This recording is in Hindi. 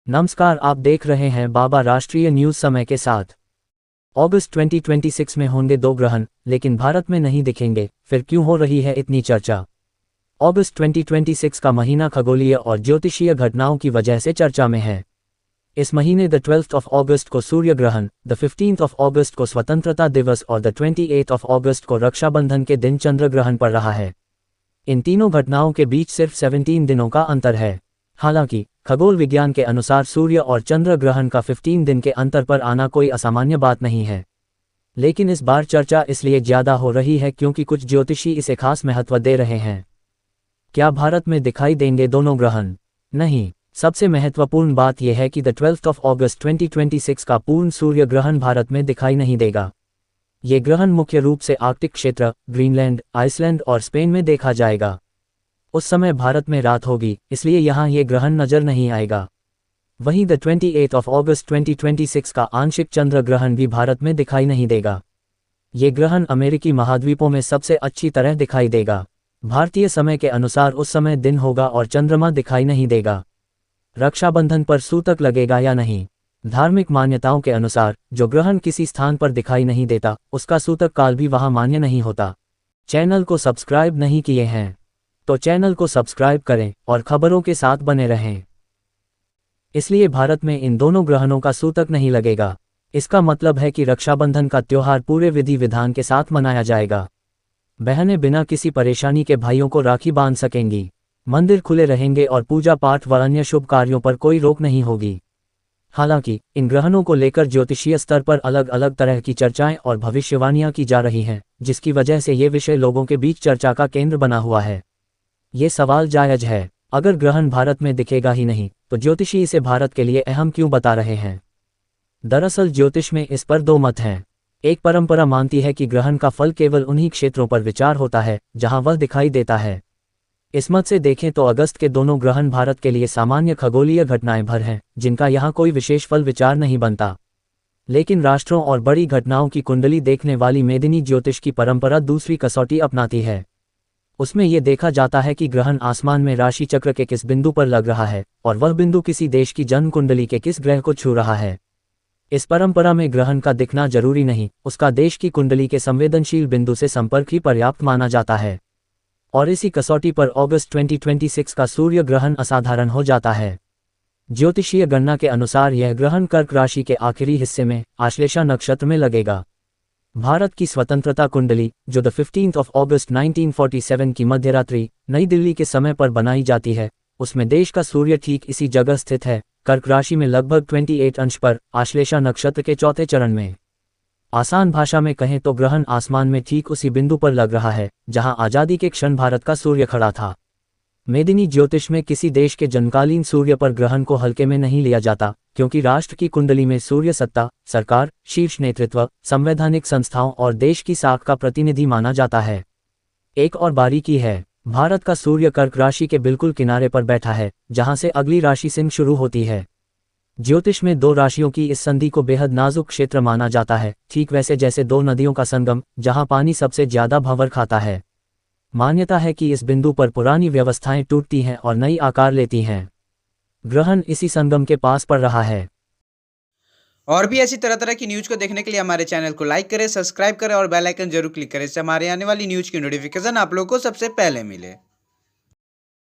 नमस्कार, आप देख रहे हैं बाबा राष्ट्रीय न्यूज समय के साथ। अगस्त 2026 में होंगे दो ग्रहण, लेकिन भारत में नहीं दिखेंगे। फिर क्यों हो रही है इतनी चर्चा? अगस्त 2026 का महीना खगोलीय और ज्योतिषीय घटनाओं की वजह से चर्चा में है। इस महीने द 12 अगस्त को सूर्य ग्रहण, द 15 अगस्त को स्वतंत्रता दिवस और द 28 अगस्त को रक्षाबंधन के दिन चंद्र ग्रहण पड़ रहा है। इन तीनों घटनाओं के बीच सिर्फ 17 दिनों का अंतर है। हालांकि खगोल विज्ञान के अनुसार सूर्य और चंद्र ग्रहण का 15 दिन के अंतर पर आना कोई असामान्य बात नहीं है। लेकिन इस बार चर्चा इसलिए ज्यादा हो रही है क्योंकि कुछ ज्योतिषी इसे खास महत्व दे रहे हैं। क्या भारत में दिखाई देंगे दोनों ग्रहण? नहीं। सबसे महत्वपूर्ण बात यह है कि द 12 अगस्त 2026 का पूर्ण सूर्य ग्रहण भारत में दिखाई नहीं देगा। ये ग्रहण मुख्य रूप से आर्कटिक क्षेत्र, ग्रीनलैंड, आइसलैंड और स्पेन में देखा जाएगा। उस समय भारत में रात होगी, इसलिए यहाँ ये ग्रहण नजर नहीं आएगा। वहीं द 28 अगस्त 2026 का आंशिक चंद्र ग्रहण भी भारत में दिखाई नहीं देगा। ये ग्रहण अमेरिकी महाद्वीपों में सबसे अच्छी तरह दिखाई देगा। भारतीय समय के अनुसार उस समय दिन होगा और चंद्रमा दिखाई नहीं देगा। रक्षाबंधन पर सूतक लगेगा या नहीं? धार्मिक मान्यताओं के अनुसार जो ग्रहण किसी स्थान पर दिखाई नहीं देता, उसका सूतक काल भी वहां मान्य नहीं होता। चैनल को सब्सक्राइब नहीं किए हैं तो चैनल को सब्सक्राइब करें और खबरों के साथ बने रहें। इसलिए भारत में इन दोनों ग्रहणों का सूतक नहीं लगेगा। इसका मतलब है कि रक्षाबंधन का त्योहार पूरे विधि विधान के साथ मनाया जाएगा। बहनें बिना किसी परेशानी के भाइयों को राखी बांध सकेंगी। मंदिर खुले रहेंगे और पूजा पाठ व अन्य शुभ कार्यों पर कोई रोक नहीं होगी। हालांकि इन ग्रहणों को लेकर ज्योतिषीय स्तर पर अलग अलग तरह की चर्चाएं और भविष्यवाणियां की जा रही हैं, जिसकी वजह से ये विषय लोगों के बीच चर्चा का केंद्र बना हुआ है। ये सवाल जायज है। अगर ग्रहण भारत में दिखेगा ही नहीं तो ज्योतिषी इसे भारत के लिए अहम क्यों बता रहे हैं? दरअसल ज्योतिष में इस पर दो मत हैं। एक परंपरा मानती है कि ग्रहण का फल केवल उन्हीं क्षेत्रों पर विचार होता है जहां वह दिखाई देता है। इस मत से देखें तो अगस्त के दोनों ग्रहण भारत के लिए सामान्य खगोलीय घटनाएं भर हैं, जिनका यहाँ कोई विशेष फल विचार नहीं बनता। लेकिन राष्ट्रों और बड़ी घटनाओं की कुंडली देखने वाली मेदिनी ज्योतिष की परंपरा दूसरी कसौटी अपनाती है। उसमें यह देखा जाता है कि ग्रहण आसमान में राशि चक्र के किस बिंदु पर लग रहा है और वह बिंदु किसी देश की जन्म कुंडली के किस ग्रह को छू रहा है। इस परंपरा में ग्रहण का दिखना जरूरी नहीं, उसका देश की कुंडली के संवेदनशील बिंदु से संपर्क ही पर्याप्त माना जाता है। और इसी कसौटी पर अगस्त 2026 का सूर्य ग्रहण असाधारण हो जाता है। ज्योतिषीय गणना के अनुसार यह ग्रहण कर्क राशि के आखिरी हिस्से में आश्लेषा नक्षत्र में लगेगा। भारत की स्वतंत्रता कुंडली, जो द 15 अगस्त 1947 की मध्यरात्रि नई दिल्ली के समय पर बनाई जाती है, उसमें देश का सूर्य ठीक इसी जगह स्थित है, कर्क राशि में लगभग 28 अंश पर, आश्लेषा नक्षत्र के चौथे चरण में। आसान भाषा में कहें तो ग्रहण आसमान में ठीक उसी बिंदु पर लग रहा है जहां आजादी के क्षण भारत का सूर्य खड़ा था। मेदिनी ज्योतिष में किसी देश के जन्मकालीन सूर्य पर ग्रहण को हल्के में नहीं लिया जाता, क्योंकि राष्ट्र की कुंडली में सूर्य सत्ता, सरकार, शीर्ष नेतृत्व, संवैधानिक संस्थाओं और देश की साख का प्रतिनिधि माना जाता है। एक और बारीकी है, भारत का सूर्य कर्क राशि के बिल्कुल किनारे पर बैठा है, जहां से अगली राशि सिंह शुरू होती है। ज्योतिष में दो राशियों की इस संधि को बेहद नाजुक क्षेत्र माना जाता है, ठीक वैसे जैसे दो नदियों का संगम, जहां पानी सबसे ज्यादा भंवर खाता है। मान्यता है कि इस बिंदु पर पुरानी व्यवस्थाएं टूटती हैं और नई आकार लेती हैं। ग्रहण इसी संगम के पास पड़ रहा है। और भी ऐसी तरह तरह की न्यूज को देखने के लिए हमारे चैनल को लाइक करें, सब्सक्राइब करें और बेल आइकन जरूर क्लिक करें, इससे हमारे आने वाली न्यूज की नोटिफिकेशन आप लोगों को सबसे पहले मिले।